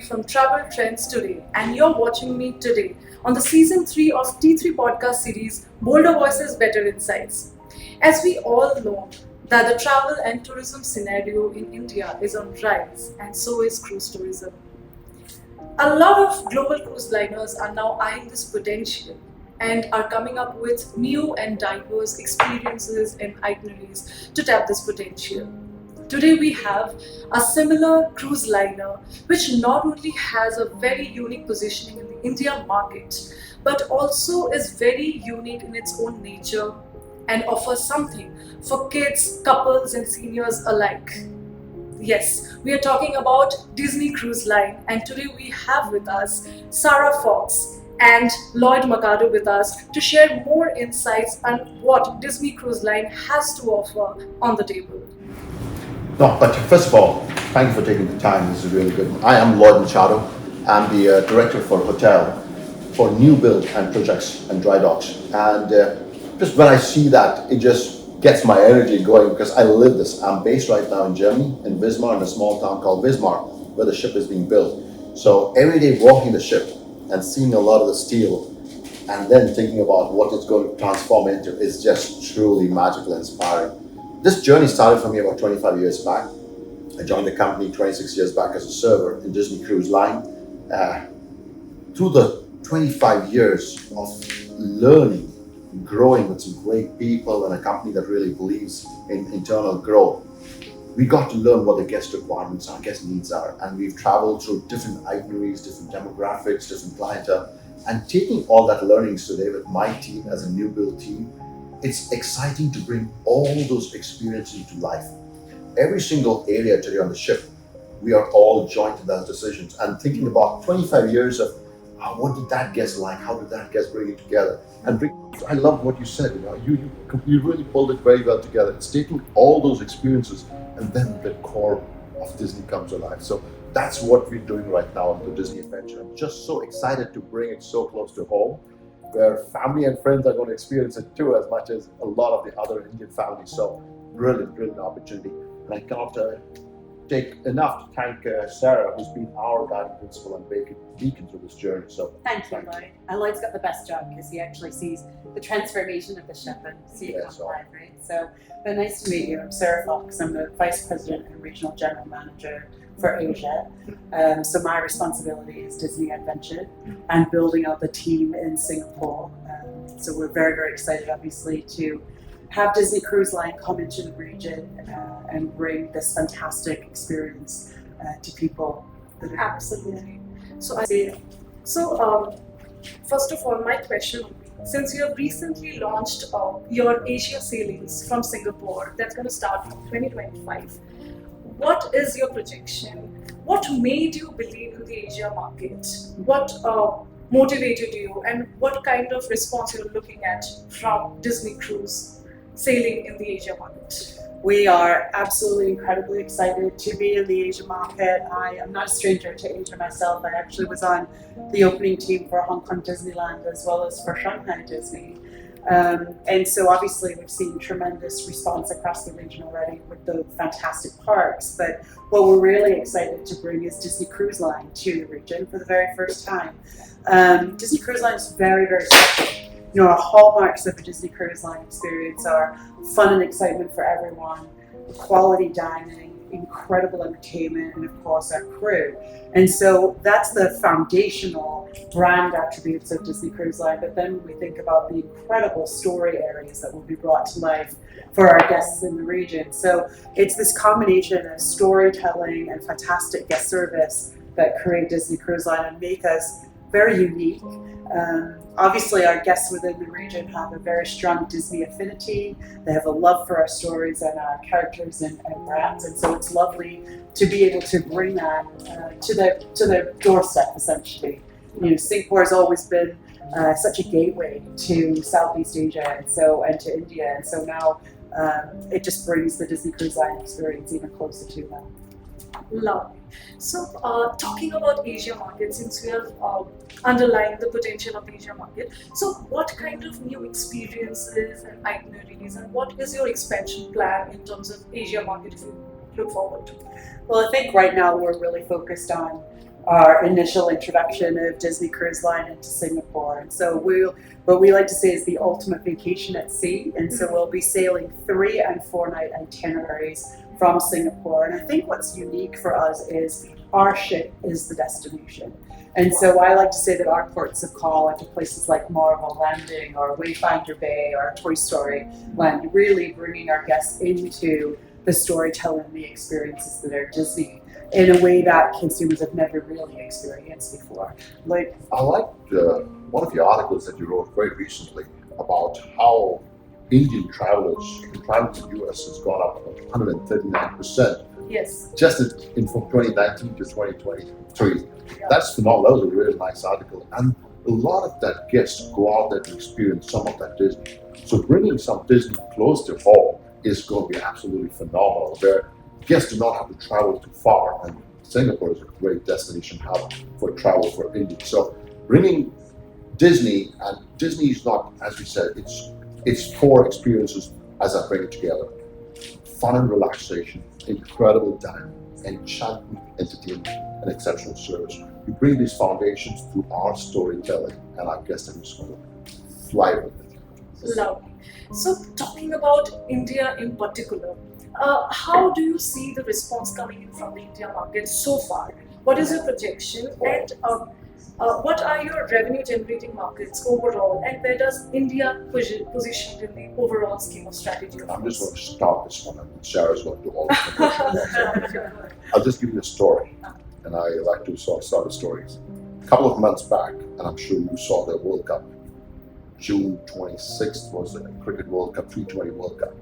from Travel Trends Today, and you're watching me today on the season 3 of T3 podcast series Bolder Voices, Better Insights. As we all know, that the travel and tourism scenario in India is on rise, and so is cruise tourism. A lot of global cruise liners are now eyeing this potential and are coming up with new and diverse experiences and itineraries to tap this potential. Today we have a similar cruise liner which not only has a very unique positioning in the India market but also is very unique in its own nature and offers something for kids, couples and seniors alike. Yes, we are talking about Disney Cruise Line, and today we have with us Sarah Fox and Lloyd Mercado with us to share more insights on what Disney Cruise Line has to offer on the table. No, but first of all, thank you for taking the time. This is really good. I am Lloyd Machado. I'm the director for hotel for new build and projects and dry docks. And just when I see that, it just gets my energy going because I live this. I'm based right now in Germany, in Wismar, in a small town called Wismar, where the ship is being built. So every day walking the ship and seeing a lot of the steel and then thinking about what it's going to transform into is just truly magical and inspiring. This journey started for me about 25 years back. I joined the company 26 years back as a server in Disney Cruise Line. Through the 25 years of learning, growing with some great people and a company that really believes in internal growth, we got to learn what the guest requirements are, guest needs are, and we've traveled through different itineraries, different demographics, different clientele, and taking all that learnings today with my team as a new build team, it's exciting to bring all those experiences to life. Every single area today on the ship, we are all joined in those decisions and thinking about 25 years of what did that guest like? How did that guest bring it together? I love what you said. You really pulled it very well together. It's taking all those experiences and then the core of Disney comes alive. So that's what we're doing right now on the Disney Adventure. I'm just so excited to bring it so close to home, where family and friends are going to experience it too, as much as a lot of the other Indian families. So brilliant opportunity. And I cannot take enough to thank Sarah, who's been our guiding principal and beacon through this journey. So thank you, Lloyd. And Lloyd's got the best job because he actually sees the transformation of the ship and see it come alive, right? So, but nice to meet you. I'm Sarah Fox. I'm the Vice President and Regional General Manager for Asia. So my responsibility is Disney Adventure and building out the team in Singapore. So we're very excited, obviously, to have Disney Cruise Line come into the region and bring this fantastic experience to people. Absolutely. So, first of all, my question would be, since you have recently launched your Asia sailings from Singapore, that's going to start from 2025, what is your projection? What made you believe in the Asia market? What motivated you, and what kind of response you're looking at from Disney Cruise sailing in the Asia market? We are absolutely incredibly excited to be in the Asia market. I am not a stranger to Asia myself. I actually was on the opening team for Hong Kong Disneyland as well as for Shanghai Disney. And so obviously we've seen tremendous response across the region already with the fantastic parks. But what we're really excited to bring is Disney Cruise Line to the region for the very first time. Disney Cruise Line is very special. Our hallmarks of the Disney Cruise Line experience are fun and excitement for everyone, quality dining, incredible entertainment, and of course our crew. And so that's the foundational brand attributes of Disney Cruise Line. But then when we think about the incredible story areas that will be brought to life for our guests in the region. So it's this combination of storytelling and fantastic guest service that create Disney Cruise Line and make us very unique. Obviously, our guests within the region have a very strong Disney affinity. They have a love for our stories and our characters and brands, and so it's lovely to be able to bring that to their doorstep, essentially. Singapore has always been such a gateway to Southeast Asia and to India, and so now it just brings the Disney Cruise Line experience even closer to them. Lovely. So, talking about Asia market, since we have underlined the potential of Asia market, so what kind of new experiences and itineraries, and what is your expansion plan in terms of Asia market if you look forward to? Well, I think right now we're really focused on our initial introduction of Disney Cruise Line into Singapore. And so what we like to say is the ultimate vacation at sea. And so we'll be sailing 3 and 4 night itineraries from Singapore. And I think what's unique for us is our ship is the destination. And so I like to say that our ports of call are to places like Marvel Landing or Wayfinder Bay or Toy Story Land, really bringing our guests into the storytelling and the experiences that are Disney in a way that consumers have never really experienced before. I liked one of the articles that you wrote very recently about how Indian travelers who travel to the US has gone up 139%. Yes. Just from 2019 to 2023. Yeah. That's phenomenal. That was a really nice article. And a lot of that guests go out there to experience some of that Disney. So bringing some Disney close to home is going to be absolutely phenomenal. Where guests do not have to travel too far. And Singapore is a great destination hub for travel for Indians. So bringing Disney, and Disney is not, as we said, it's 4 experiences as I bring it together. Fun and relaxation, incredible time, enchanting entertainment, and exceptional service. We bring these foundations through our storytelling, and our guests are just going to fly with it. Lovely. So, talking about India in particular, how do you see the response coming in from the India market so far? What is your projection, and what are your revenue generating markets overall, and where does India position in the overall scheme of strategy? I'm just going to start this one, and Sarah's going to do all the promotion. I'll just give you a story, and I like to sort of start with stories. A couple of months back, and I'm sure you saw the World Cup, June 26th was the Cricket World Cup, T20 World Cup.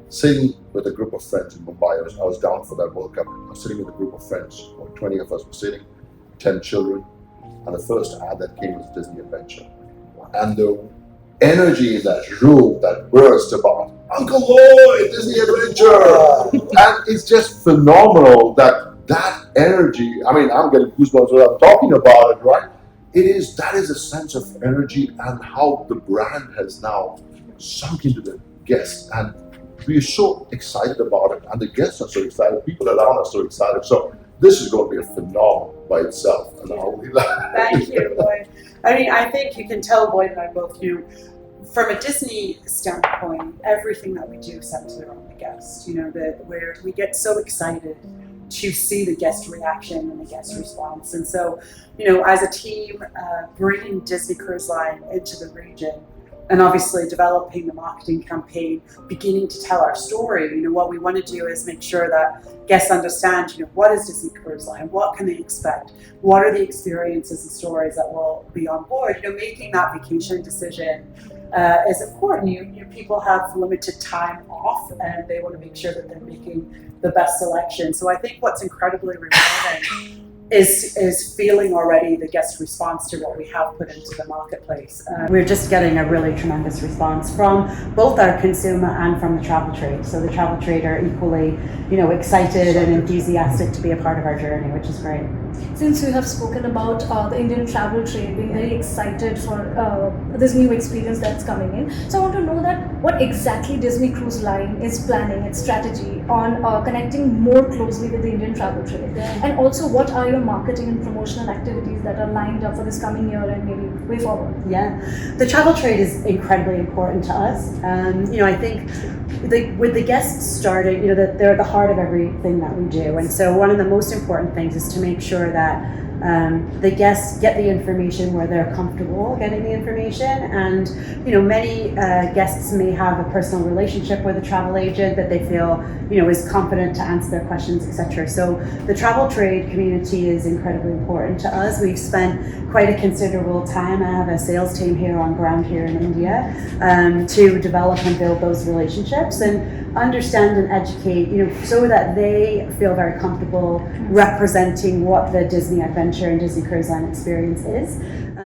Sitting with a group of friends in Mumbai, I was down for that World Cup. I was sitting with a group of friends, 20 of us were sitting, 10 children, and the first ad that came was Disney Adventure. And the energy in that room that burst about, Uncle Lloyd, Disney Adventure! And it's just phenomenal that energy, I mean, I'm getting goosebumps when I'm talking about it, right? That is a sense of energy and how the brand has now sunk into the guests. And we are so excited about it, and the guests are so excited, people around us are so excited. So this is going to be a phenomenon by itself. And I'll leave that. Thank you, Boyd. I mean, I think you can tell Boyd and I both knew, from a Disney standpoint, everything that we do centers around the guest. You know, where we get so excited to see the guest reaction and the guest response. And so, you know, as a team, bringing Disney Cruise Line into the region, and obviously developing the marketing campaign, beginning to tell our story. You know, what we want to do is make sure that guests understand, you know, what is Disney Cruise Line? What can they expect? What are the experiences and stories that will be on board? You know, making that vacation decision is important. You people have limited time off, and they want to make sure that they're making the best selection. So I think what's incredibly rewarding is feeling already the guest response to what we have put into the marketplace. We're just getting a really tremendous response from both our consumer and from the travel trade. So the travel trade are equally, you know, excited and enthusiastic to be a part of our journey, which is great. Since you have spoken about the Indian travel trade being very excited for this new experience that's coming in, so I want to know that what exactly Disney Cruise Line is planning its strategy on connecting more closely with the Indian travel trade, and also what are your marketing and promotional activities that are lined up for this coming year and maybe way forward? Yeah, the travel trade is incredibly important to us. You know, I think with the guests starting, you know, that they're at the heart of everything that we do. And so one of the most important things is to make sure that the guests get the information where they're comfortable getting the information. And, you know, many guests may have a personal relationship with a travel agent that they feel, you know, is confident to answer their questions, etc. So the travel trade community is incredibly important to us. We've spent quite a considerable time. I have a sales team here on ground here in India to develop and build those relationships and understand and educate, you know, so that they feel very comfortable representing what the Disney Adventure and Disney Cruise Line experience is.